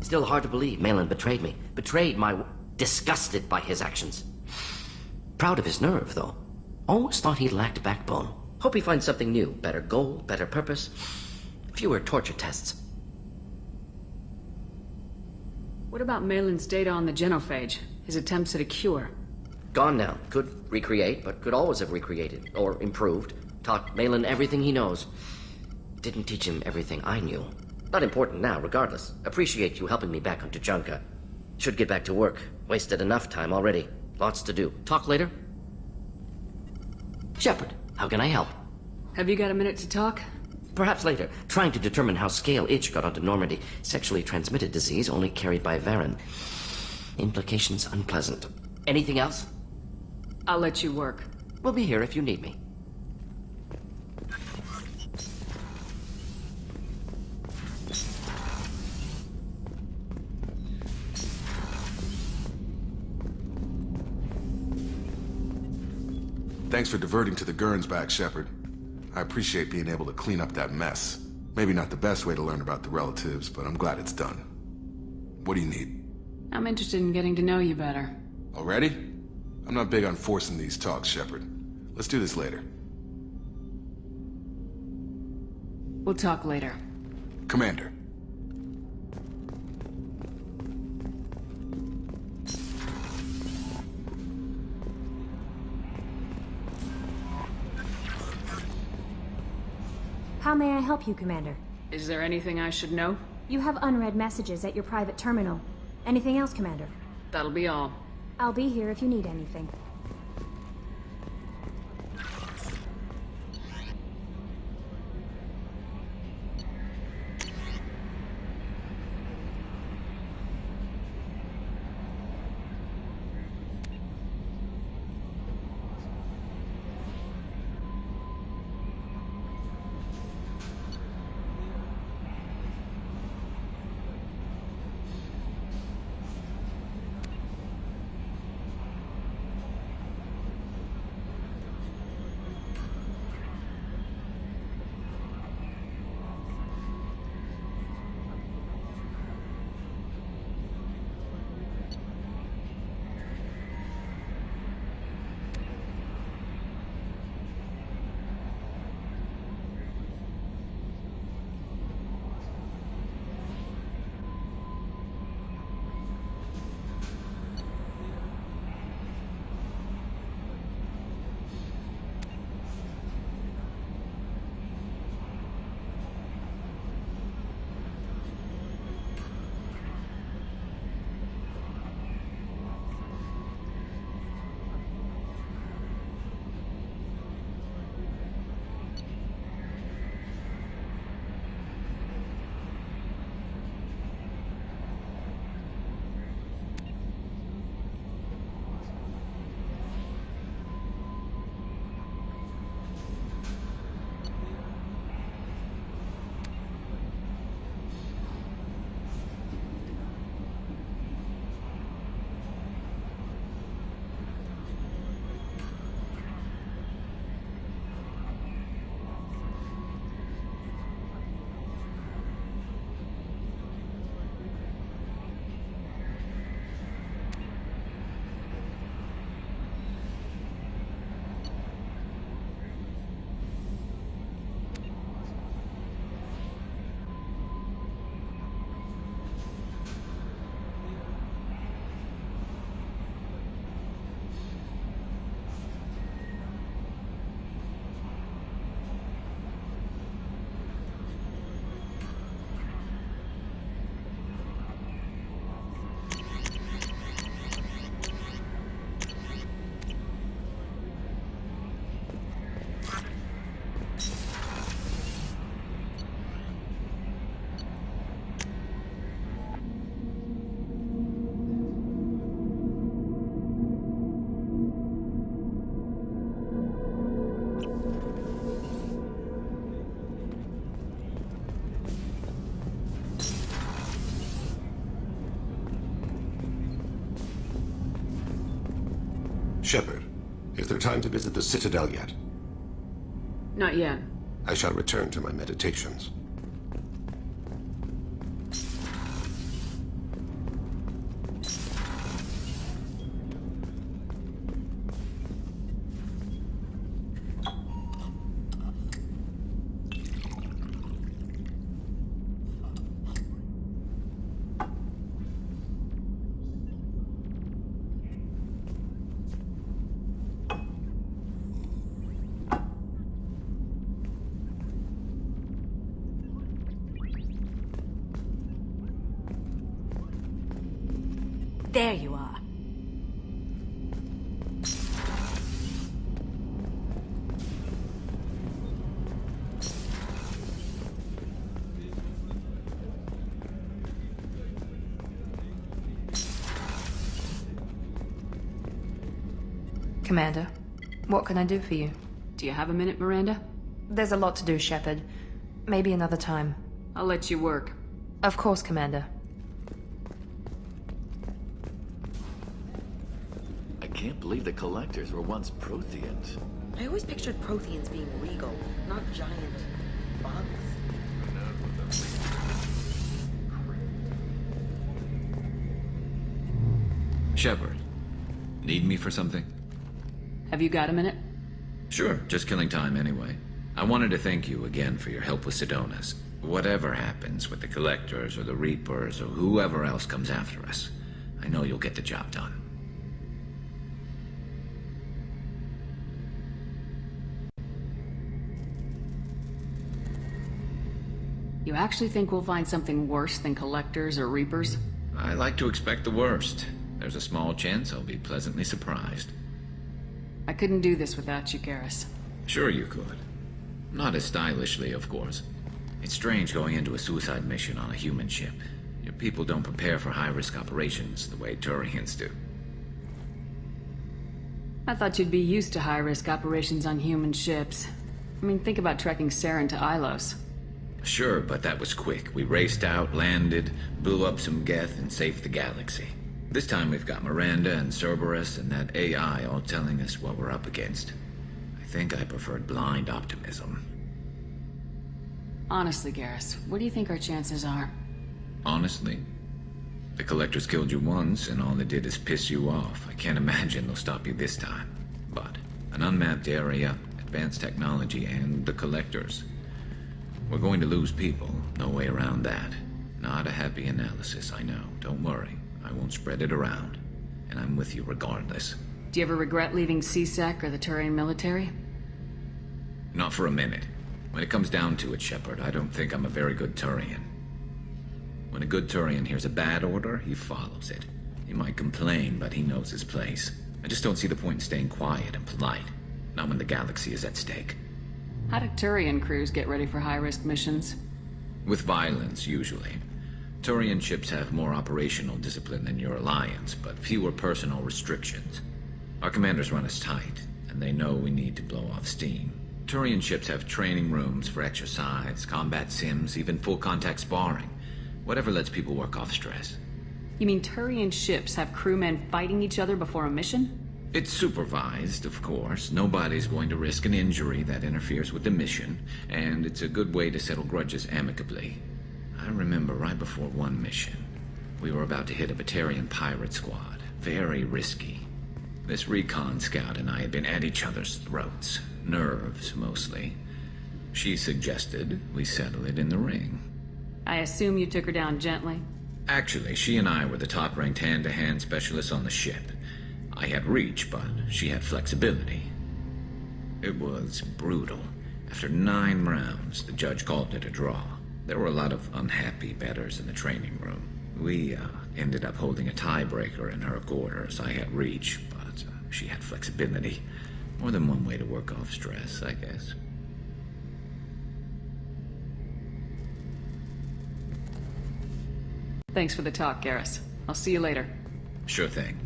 Still hard to believe Malin betrayed me. Betrayed my... Disgusted by his actions. Proud of his nerve, though. Always thought he lacked backbone. Hope he finds something new. Better goal, better purpose. Fewer torture tests. What about Malin's data on the genophage? His attempts at a cure? Gone now. Could recreate, but could always have recreated. Or improved. Taught Malin everything he knows. Didn't teach him everything I knew. Not important now, regardless. Appreciate you helping me back on Tuchanka. Should get back to work. Wasted enough time already. Lots to do. Talk later? Shepard, how can I help? Have you got a minute to talk? Perhaps later. Trying to determine how Scale Itch got onto Normandy. Sexually transmitted disease only carried by Varen. Implications unpleasant. Anything else? I'll let you work. We'll be here if you need me. Thanks for diverting to the Gurns back, Shepard. I appreciate being able to clean up that mess. Maybe not the best way to learn about the relatives, but I'm glad it's done. What do you need? I'm interested in getting to know you better. Already? I'm not big on forcing these talks, Shepard. Let's do this later. We'll talk later. Commander. How may I help you, Commander? Is there anything I should know? You have unread messages at your private terminal. Anything else, Commander? That'll be all. I'll be here if you need anything. Shepard, is there time to visit the Citadel yet? Not yet. I shall return to my meditations. There you are. Commander, what can I do for you? Do you have a minute, Miranda? There's a lot to do, Shepard. Maybe another time. I'll let you work. Of course, Commander. I can't believe the Collectors were once Protheans. I always pictured Protheans being regal, not giant bugs. Shepard, need me for something? Have you got a minute? Sure, just killing time anyway. I wanted to thank you again for your help with Sidonis. Whatever happens with the Collectors or the Reapers or whoever else comes after us, I know you'll get the job done. You actually think we'll find something worse than Collectors or Reapers? I like to expect the worst. There's a small chance I'll be pleasantly surprised. I couldn't do this without you, Garrus. Sure you could. Not as stylishly, of course. It's strange going into a suicide mission on a human ship. Your people don't prepare for high-risk operations the way Turians do. I thought you'd be used to high-risk operations on human ships. I mean, think about trekking Saren to Ilos. Sure, but that was quick. We raced out, landed, blew up some Geth, and saved the galaxy. This time we've got Miranda and Cerberus and that AI all telling us what we're up against. I think I preferred blind optimism. Honestly, Garrus, what do you think our chances are? Honestly, the Collectors killed you once, and all they did is piss you off. I can't imagine they'll stop you this time. But an unmapped area, advanced technology, and the Collectors. We're going to lose people, no way around that. Not a happy analysis, I know. Don't worry, I won't spread it around. And I'm with you regardless. Do you ever regret leaving CSEC or the Turian military? Not for a minute. When it comes down to it, Shepard, I don't think I'm a very good Turian. When a good Turian hears a bad order, he follows it. He might complain, but he knows his place. I just don't see the point in staying quiet and polite. Not when the galaxy is at stake. How do Turian crews get ready for high-risk missions? With violence, usually. Turian ships have more operational discipline than your alliance, but fewer personal restrictions. Our commanders run us tight, and they know we need to blow off steam. Turian ships have training rooms for exercise, combat sims, even full-contact sparring. Whatever lets people work off stress. You mean Turian ships have crewmen fighting each other before a mission? It's supervised, of course. Nobody's going to risk an injury that interferes with the mission, and it's a good way to settle grudges amicably. I remember right before one mission, we were about to hit a Batarian pirate squad. Very risky. This recon scout and I had been at each other's throats. Nerves, mostly. She suggested we settle it in the ring. I assume you took her down gently? Actually, she and I were the top-ranked hand-to-hand specialists on the ship. I had reach, but she had flexibility. It was brutal. After 9 rounds, the judge called it a draw. There were a lot of unhappy bettors in the training room. We ended up holding a tiebreaker in her quarters. I had reach, but she had flexibility. More than one way to work off stress, I guess. Thanks for the talk, Garrus. I'll see you later. Sure thing.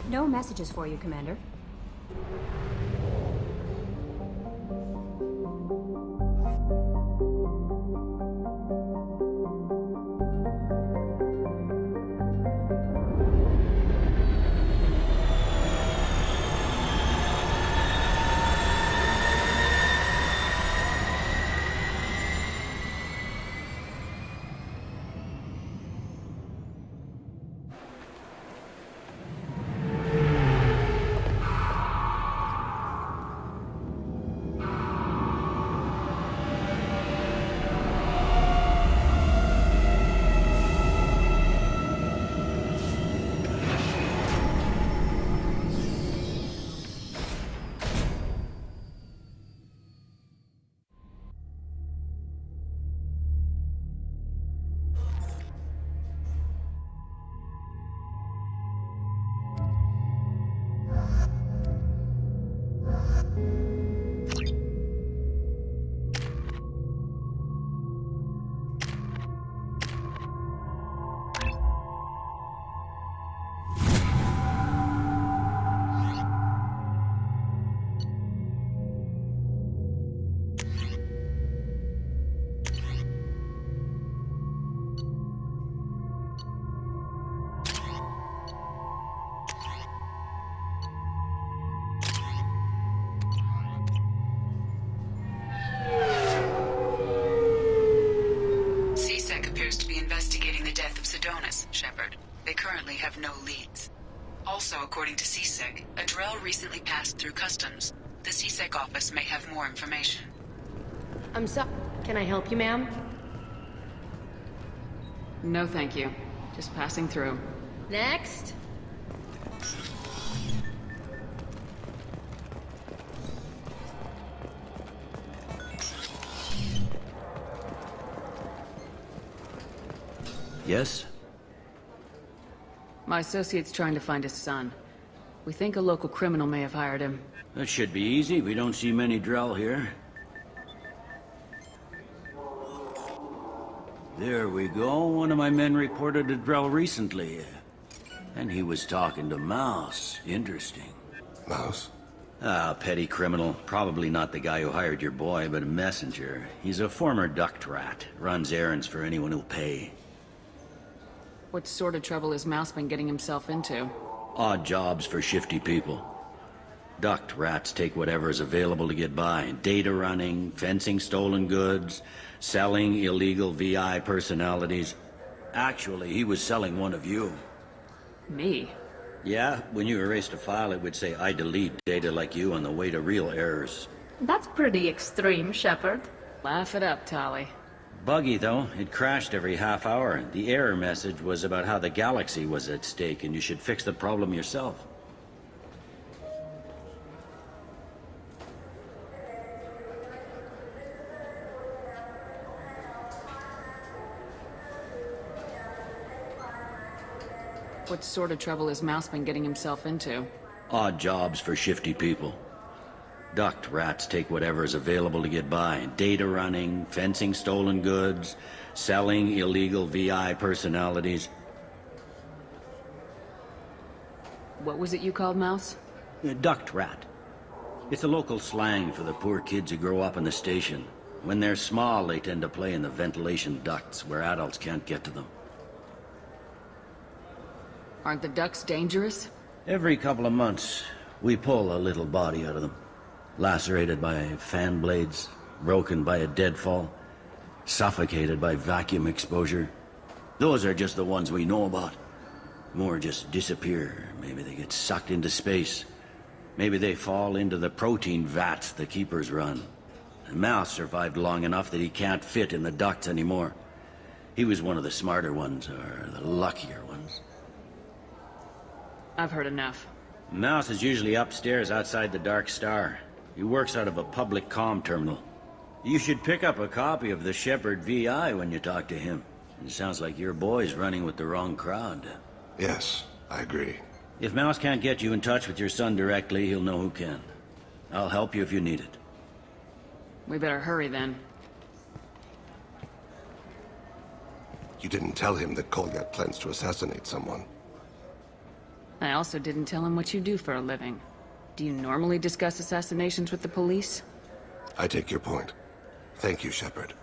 No messages for you, Commander. Yes, Shepard. They currently have no leads. Also, according to CSEC, a Drell recently passed through customs. The CSEC office may have more information. Can I help you, ma'am? No, thank you. Just passing through. Next. Yes? My associate's trying to find his son. We think a local criminal may have hired him. That should be easy. We don't see many Drell here. There we go. One of my men reported a Drell recently. And he was talking to Mouse. Interesting. Mouse? Ah, petty criminal. Probably not the guy who hired your boy, but a messenger. He's a former duct rat. Runs errands for anyone who'll pay. What sort of trouble has Mouse been getting himself into? Odd jobs for shifty people. Duct rats take whatever is available to get by. Data running, fencing stolen goods, selling illegal VI personalities. Actually, he was selling one of you. Me? Yeah, when you erased a file, it would say, I delete data like you on the way to real errors. That's pretty extreme, Shepard. Laugh it up, Tali. Buggy, though. It crashed every half hour. The error message was about how the galaxy was at stake, and you should fix the problem yourself. What sort of trouble has Mouse been getting himself into? Odd jobs for shifty people. Duct rats take whatever is available to get by. Data running, fencing stolen goods, selling illegal VI personalities. What was it you called Mouse? Duct rat. It's a local slang for the poor kids who grow up in the station. When they're small, they tend to play in the ventilation ducts where adults can't get to them. Aren't the ducks dangerous? Every couple of months, we pull a little body out of them. Lacerated by fan blades, broken by a deadfall, suffocated by vacuum exposure. Those are just the ones we know about. More just disappear. Maybe they get sucked into space. Maybe they fall into the protein vats the keepers run. The Mouse survived long enough that he can't fit in the ducts anymore. He was one of the smarter ones, or the luckier ones. I've heard enough. Mouse is usually upstairs outside the Dark Star. He works out of a public comm terminal. You should pick up a copy of the Shepard VI when you talk to him. It sounds like your boy's running with the wrong crowd. Yes, I agree. If Mouse can't get you in touch with your son directly, he'll know who can. I'll help you if you need it. We better hurry then. You didn't tell him that Kolyat plans to assassinate someone. I also didn't tell him what you do for a living. Do you normally discuss assassinations with the police? I take your point. Thank you, Shepard.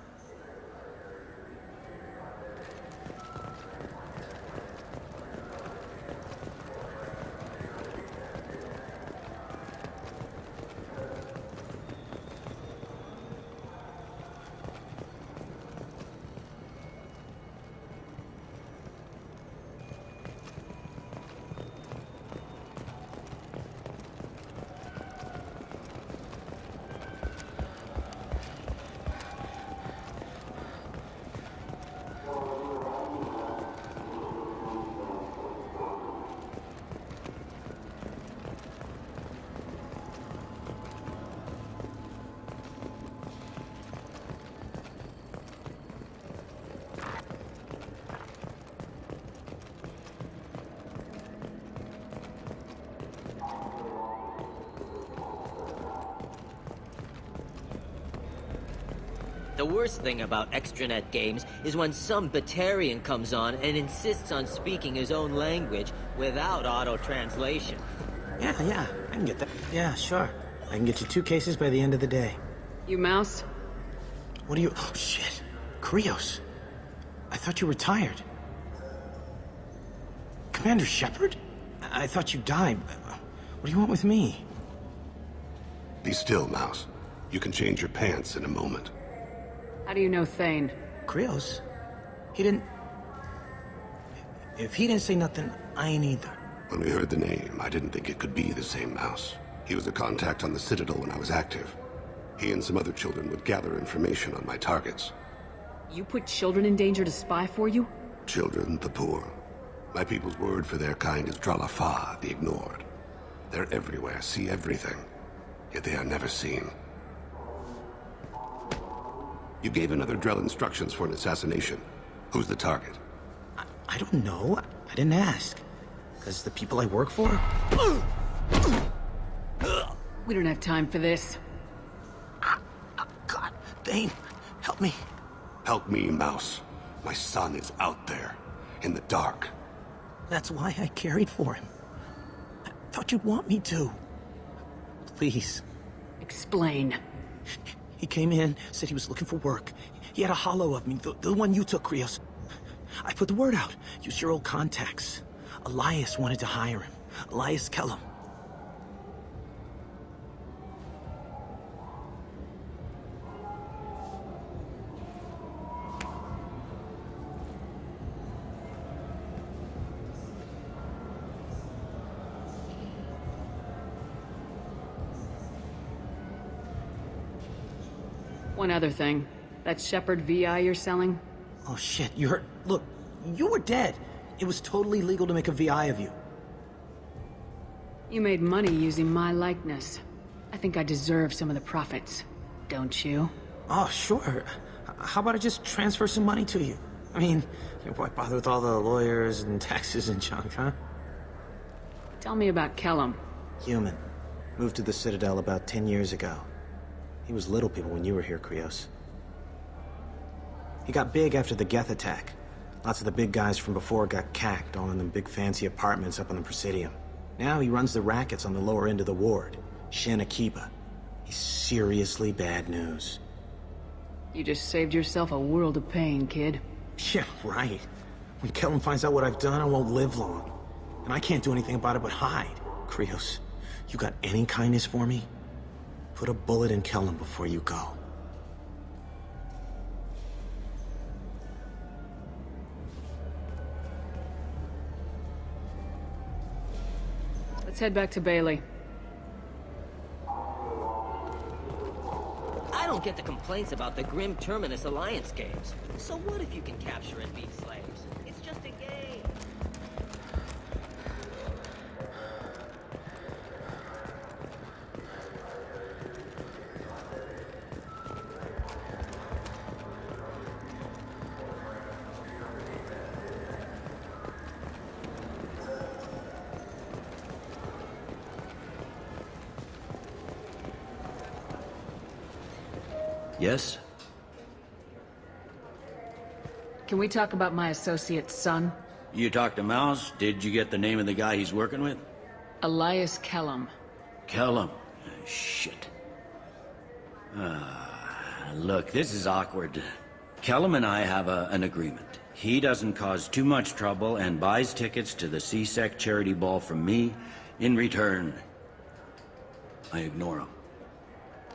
The worst thing about extranet games is when some Batarian comes on and insists on speaking his own language without auto-translation. Yeah, I can get that. Yeah, sure. I can get you 2 cases by the end of the day. You Mouse? What are you... Oh, shit. Krios. I thought you were retired. Commander Shepard? I thought you died. What do you want with me? Be still, Mouse. You can change your pants in a moment. How do you know Thane? Krios? He didn't... If he didn't say nothing, I ain't either. When we heard the name, I didn't think it could be the same Mouse. He was a contact on the Citadel when I was active. He and some other children would gather information on my targets. You put children in danger to spy for you? Children, the poor. My people's word for their kind is Dralafa, the ignored. They're everywhere, see everything, yet they are never seen. You gave another Drell instructions for an assassination. Who's the target? I don't know. I didn't ask. Because the people I work for? We don't have time for this. God, Thane, help me. Help me, Mouse. My son is out there, in the dark. That's why I carried for him. I thought you'd want me to. Please. Explain. He came in, said he was looking for work. He had a hollow of me, the one you took, Krios. I put the word out. Use your old contacts. Elias wanted to hire him. Elias Kellum. One other thing. That Shepard VI you're selling? Oh shit, you heard? Look, you were dead. It was totally legal to make a VI of you. You made money using my likeness. I think I deserve some of the profits. Don't you? Oh, sure. How about I just transfer some money to you? I mean, why bother with all the lawyers and taxes and junk, huh? Tell me about Kellum. Human. Moved to the Citadel about 10 years ago. He was little people when you were here, Krios. He got big after the Geth attack. Lots of the big guys from before got cacked all in them big fancy apartments up on the Presidium. Now he runs the rackets on the lower end of the ward, Shin Akiba. He's seriously bad news. You just saved yourself a world of pain, kid. Yeah, right. When Kellum finds out what I've done, I won't live long. And I can't do anything about it but hide. Krios, you got any kindness for me? Put a bullet in Kellum before you go. Let's head back to Bailey. I don't get the complaints about the Grim Terminus Alliance games. So what if you can capture and beat slaves? It's just a game. Yes? Can we talk about my associate's son? You talked to Mouse? Did you get the name of the guy he's working with? Elias Kellum. Kellum. Shit. Look, this is awkward. Kellum and I have an agreement. He doesn't cause too much trouble and buys tickets to the C-Sec charity ball from me. In return, I ignore him.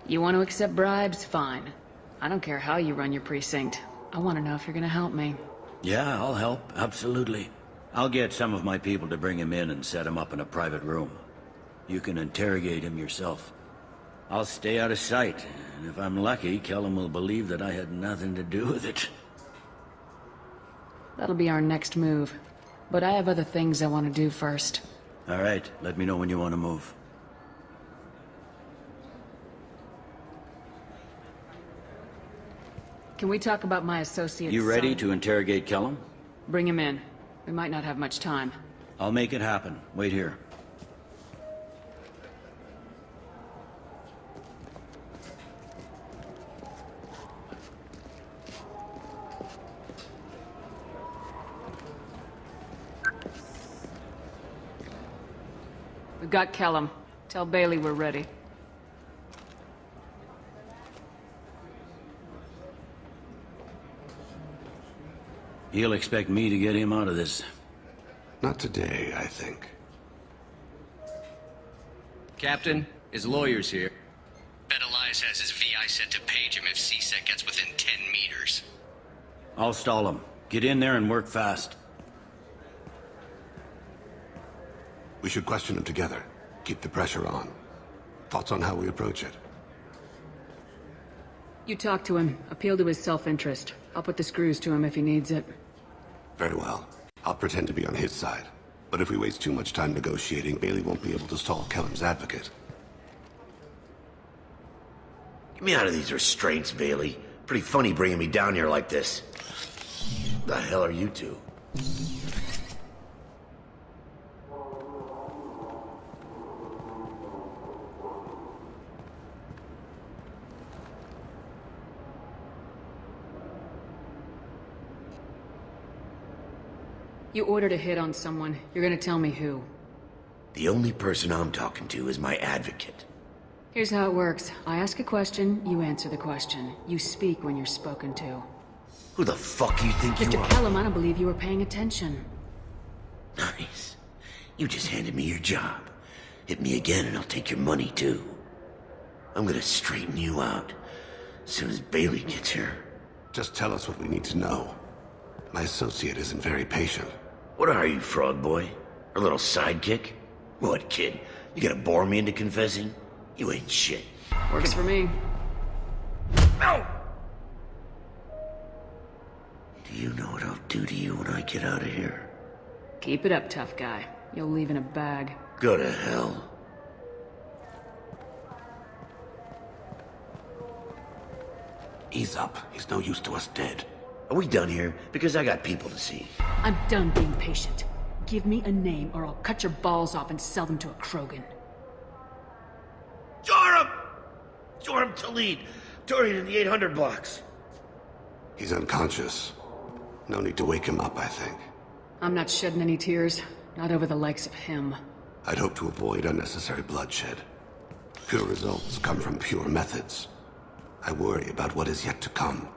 You want to accept bribes? Fine. I don't care how you run your precinct. I want to know if you're gonna help me. Yeah, I'll help. Absolutely. I'll get some of my people to bring him in and set him up in a private room. You can interrogate him yourself. I'll stay out of sight, and if I'm lucky, Kellum will believe that I had nothing to do with it. That'll be our next move. But I have other things I want to do first. All right, let me know when you want to move. Can we talk about my associate's You ready son? to interrogate Kellum? Bring him in. We might not have much time. I'll make it happen. Wait here. We've got Kellum. Tell Bailey we're ready. He'll expect me to get him out of this. Not today, I think. Captain, his lawyer's here. Bet Elias has his VI set to page him if C-Sec gets within 10 meters. I'll stall him. Get in there and work fast. We should question him together. Keep the pressure on. Thoughts on how we approach it? You talk to him. Appeal to his self-interest. I'll put the screws to him if he needs it. Very well. I'll pretend to be on his side. But if we waste too much time negotiating, Bailey won't be able to stall Kellum's advocate. Get me out of these restraints, Bailey. Pretty funny bringing me down here like this. The hell are you two? You ordered a hit on someone. You're gonna tell me who. The only person I'm talking to is my advocate. Here's how it works. I ask a question, you answer the question. You speak when you're spoken to. Who the fuck you think you Mr. are? Kellum, I don't believe you were paying attention. Nice. You just handed me your job. Hit me again and I'll take your money too. I'm gonna straighten you out as soon as Bailey gets here. Just tell us what we need to know. My associate isn't very patient. What are you, frog boy? A little sidekick? What, kid? You gonna bore me into confessing? You ain't shit. Works for me. No! Do you know what I'll do to you when I get out of here? Keep it up, tough guy. You'll leave in a bag. Go to hell. Ease up. He's no use to us dead. Are we done here? Because I got people to see. I'm done being patient. Give me a name or I'll cut your balls off and sell them to a Krogan. Joram! Joram Talid! Dorian in the 800 blocks. He's unconscious. No need to wake him up, I think. I'm not shedding any tears. Not over the likes of him. I'd hope to avoid unnecessary bloodshed. Pure results come from pure methods. I worry about what is yet to come.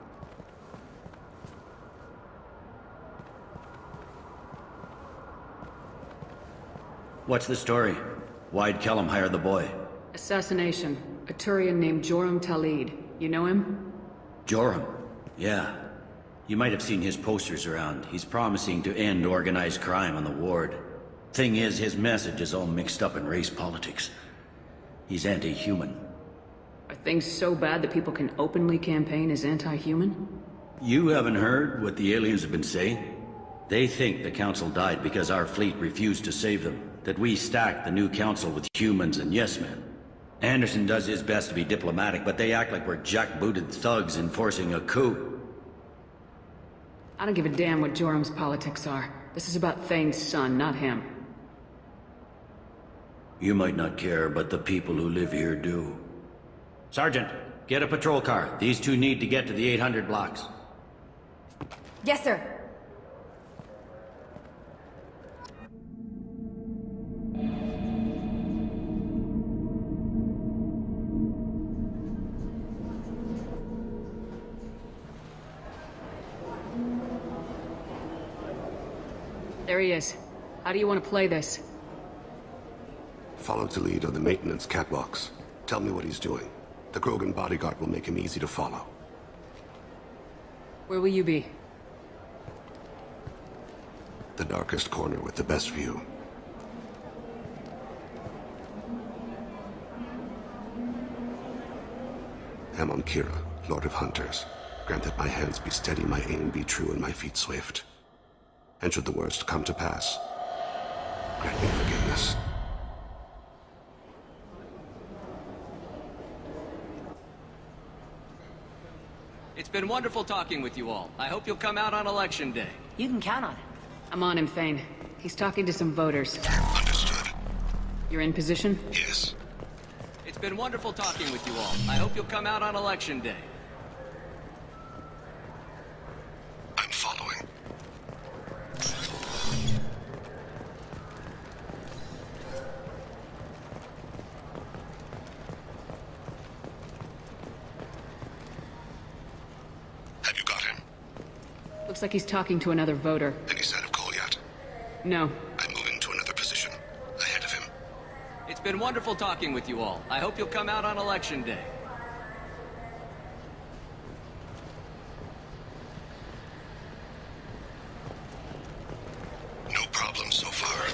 What's the story? Why'd Kellum hire the boy? Assassination. A Turian named Joram Talid. You know him? Joram? Yeah. You might have seen his posters around. He's promising to end organized crime on the ward. Thing is, his message is all mixed up in race politics. He's anti-human. Are things so bad that people can openly campaign as anti-human? You haven't heard what the aliens have been saying? They think the Council died because our fleet refused to save them. That we stacked the new Council with humans and yes-men. Anderson does his best to be diplomatic, but they act like we're jackbooted thugs enforcing a coup. I don't give a damn what Joram's politics are. This is about Thane's son, not him. You might not care, but the people who live here do. Sergeant, get a patrol car. These two need to get to the 800 blocks. Yes, sir. There he is. How do you want to play this? Follow to lead on the maintenance catwalks. Tell me what he's doing. The Krogan bodyguard will make him easy to follow. Where will you be? The darkest corner with the best view. Amon Kira, Lord of Hunters. Grant that my hands be steady, my aim be true, and my feet swift. And should the worst come to pass, grant me forgiveness. It's been wonderful talking with you all. I hope you'll come out on Election Day. You can count on it. I'm on him, Thane. He's talking to some voters. Understood. You're in position? Yes. It's been wonderful talking with you all. I hope you'll come out on Election Day. I'm following. Have you got him? Looks like he's talking to another voter. Any sign of call yet? No. I'm moving to another position. Ahead of him. It's been wonderful talking with you all. I hope you'll come out on Election Day. No problem so far.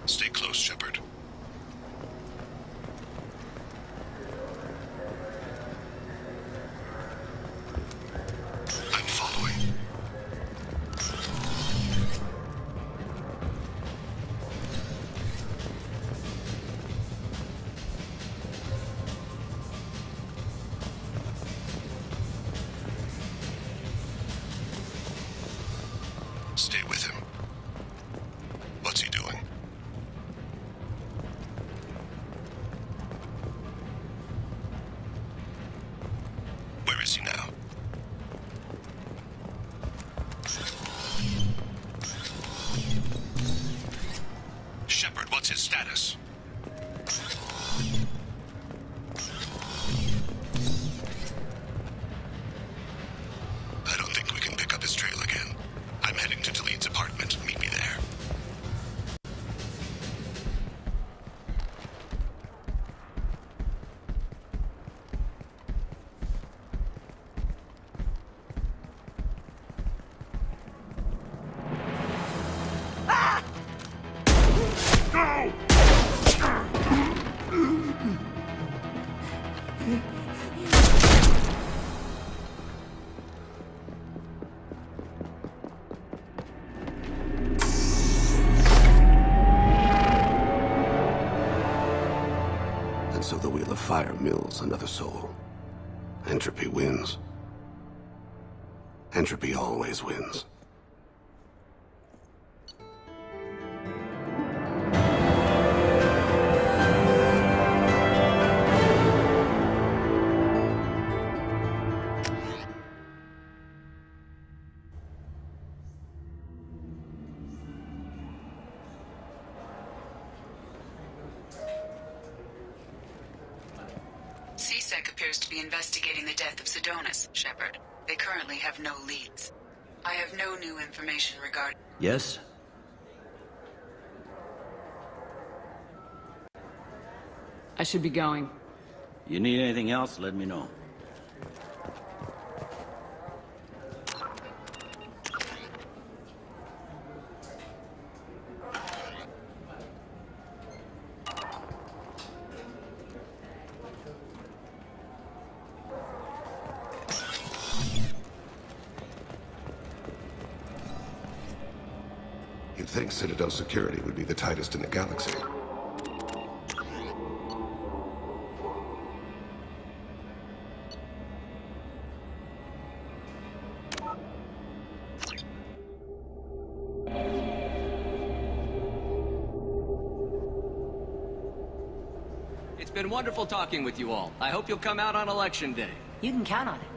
Stay close, Shepard. I'm following. Stay with him. What's he doing? Where is he now? Shepard, what's his status? I don't think we can pick up his trail again. I'm heading to Taleed's apartment. Meet me there. And so the Wheel of Fire mills another soul. Entropy wins. Entropy always wins. CSEC appears to be investigating the death of Sidonis, Shepard. They currently have no leads. I have no new information regarding... Yes? I should be going. You need anything else, let me know. You'd think Citadel security would be the tightest in the galaxy. It's been wonderful talking with you all. I hope you'll come out on Election Day. You can count on it.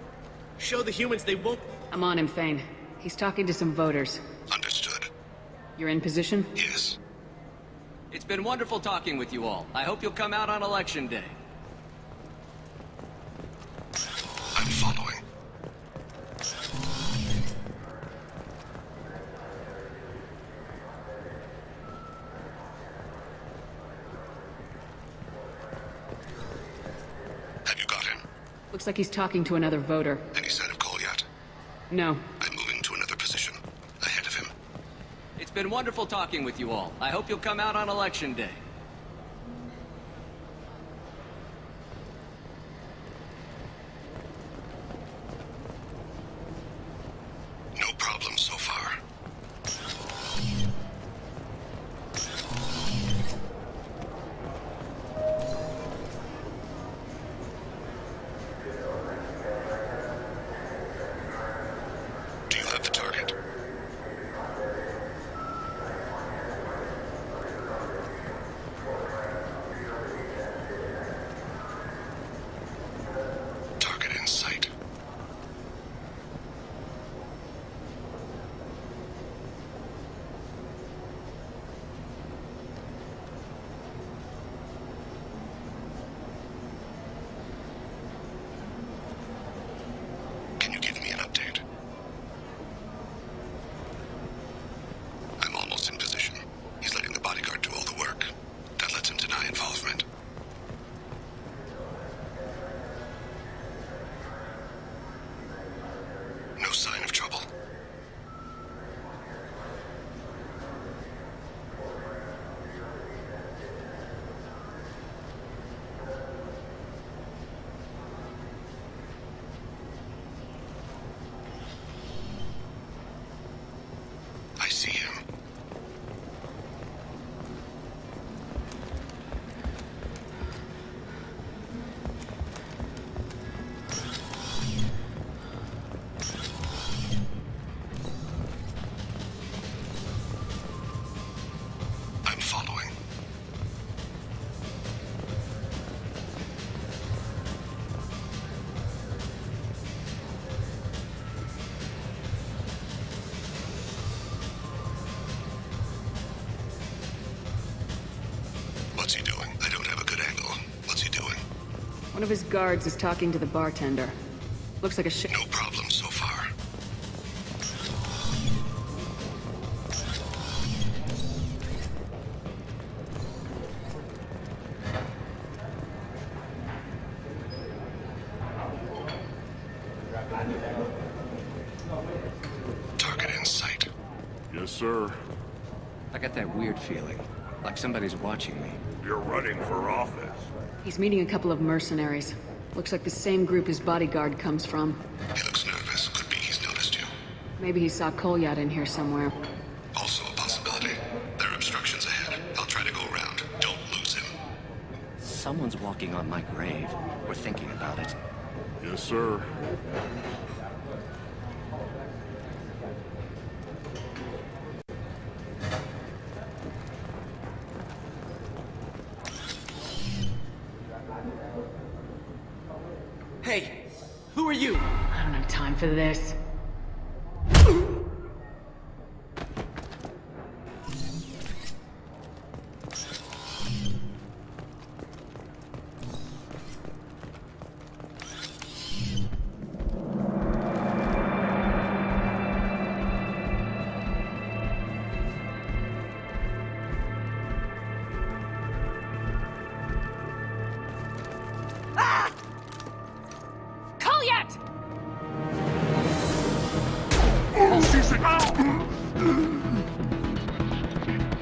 Show the humans they won't... I'm on him, Thane. He's talking to some voters. Understood. You're in position? Yes. It's been wonderful talking with you all. I hope you'll come out on Election Day. I'm following. Have you got him? Looks like he's talking to another voter. Any sign of call yet? No. I'm moving to another position. Ahead of him. It's been wonderful talking with you all. I hope you'll come out on Election Day. No problem so far. Do you have the target? Target in sight. Can you give me an update? One of his guards is talking to the bartender. Looks like a No problem so far. Target in sight. Yes, sir. I got that weird feeling, like somebody's watching me. You're running for office. He's meeting a couple of mercenaries. Looks like the same group his bodyguard comes from. He looks nervous. Could be he's noticed you. Maybe he saw Kolyat in here somewhere. Also a possibility. There are obstructions ahead. I'll try to go around. Don't lose him. Someone's walking on my grave. We're thinking about it. Yes, sir. Hey, who are you? I don't have time for this.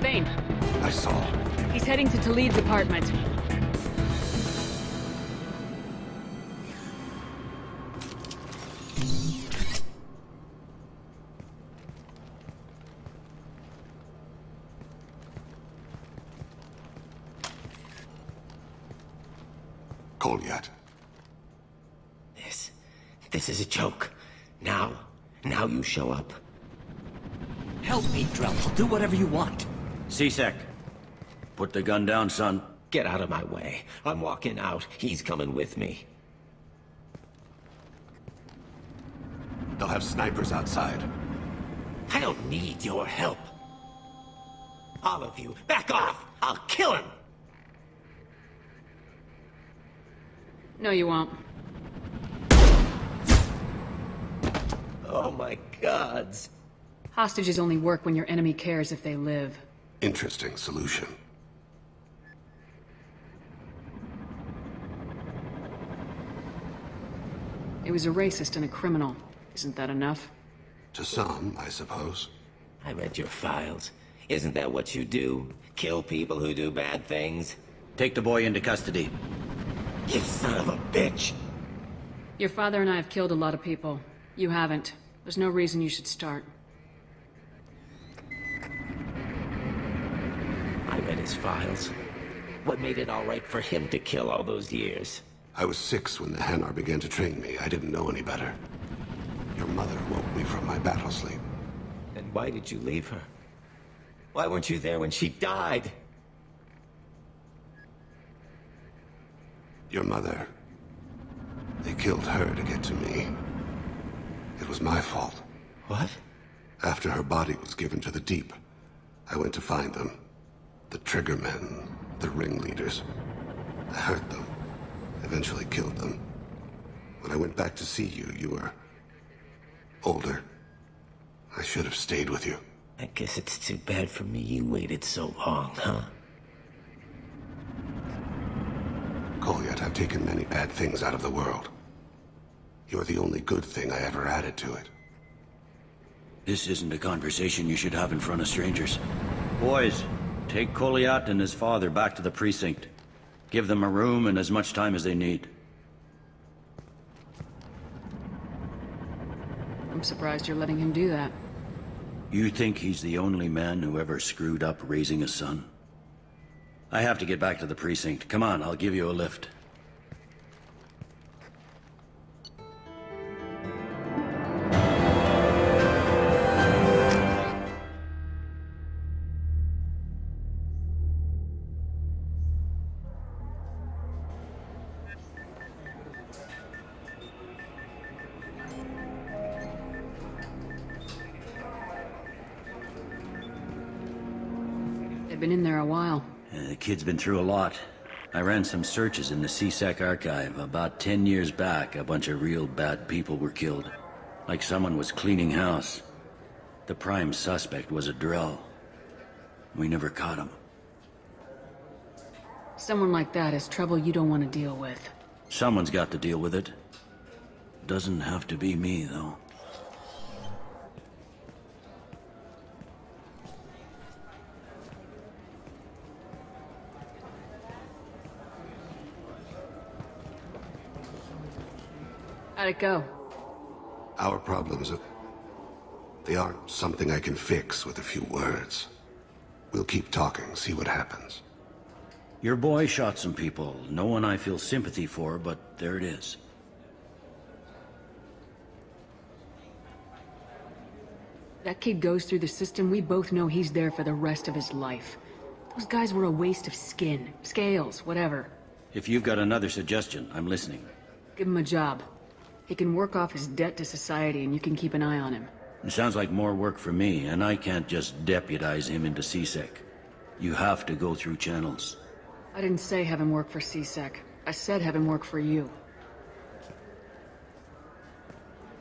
Thane. I saw. He's heading to Talid's apartment. Kolyat. This is a joke. Now you show up. Help me, Drell. I'll do whatever you want. C-Sec. Put the gun down, son. Get out of my way. I'm walking out. He's coming with me. They'll have snipers outside. I don't need your help. All of you, back off! I'll kill him! No, you won't. Oh my gods. Hostages only work when your enemy cares if they live. Interesting solution. He was a racist and a criminal. Isn't that enough? To some, I suppose. I read your files. Isn't that what you do? Kill people who do bad things? Take the boy into custody. You son of a bitch! Your father and I have killed a lot of people. You haven't. There's no reason you should start. I read his files. What made it all right for him to kill all those years? I was 6 when the Hanar began to train me. I didn't know any better. Your mother woke me from my battle sleep. Then why did you leave her? Why weren't you there when she died? Your mother. They killed her to get to me. It was my fault. What? After her body was given to the Deep, I went to find them. The Triggermen, the ringleaders. I hurt them. Eventually killed them. When I went back to see you, you were older. I should have stayed with you. I guess it's too bad for me you waited so long, huh? Kolyat, I've taken many bad things out of the world. You're the only good thing I ever added to it. This isn't a conversation you should have in front of strangers. Boys, take Kolyat and his father back to the precinct. Give them a room and as much time as they need. I'm surprised you're letting him do that. You think he's the only man who ever screwed up raising a son? I have to get back to the precinct. Come on, I'll give you a lift. They've been in there a while. The kid's been through a lot. I ran some searches in the CSEC archive. About 10 years back, a bunch of real bad people were killed. Like someone was cleaning house. The prime suspect was a Drell. We never caught him. Someone like that is trouble you don't want to deal with. Someone's got to deal with it. Doesn't have to be me, though. How'd it go? Our problems they aren't something I can fix with a few words. We'll keep talking, see what happens. Your boy shot some people. No one I feel sympathy for, but there it is. That kid goes through the system, we both know he's there for the rest of his life. Those guys were a waste of skin, scales, whatever. If you've got another suggestion, I'm listening. Give him a job. He can work off his debt to society and you can keep an eye on him. It sounds like more work for me, and I can't just deputize him into CSEC. You have to go through channels. I didn't say have him work for CSEC. I said have him work for you.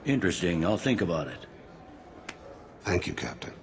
Interesting. I'll think about it. Thank you, Captain.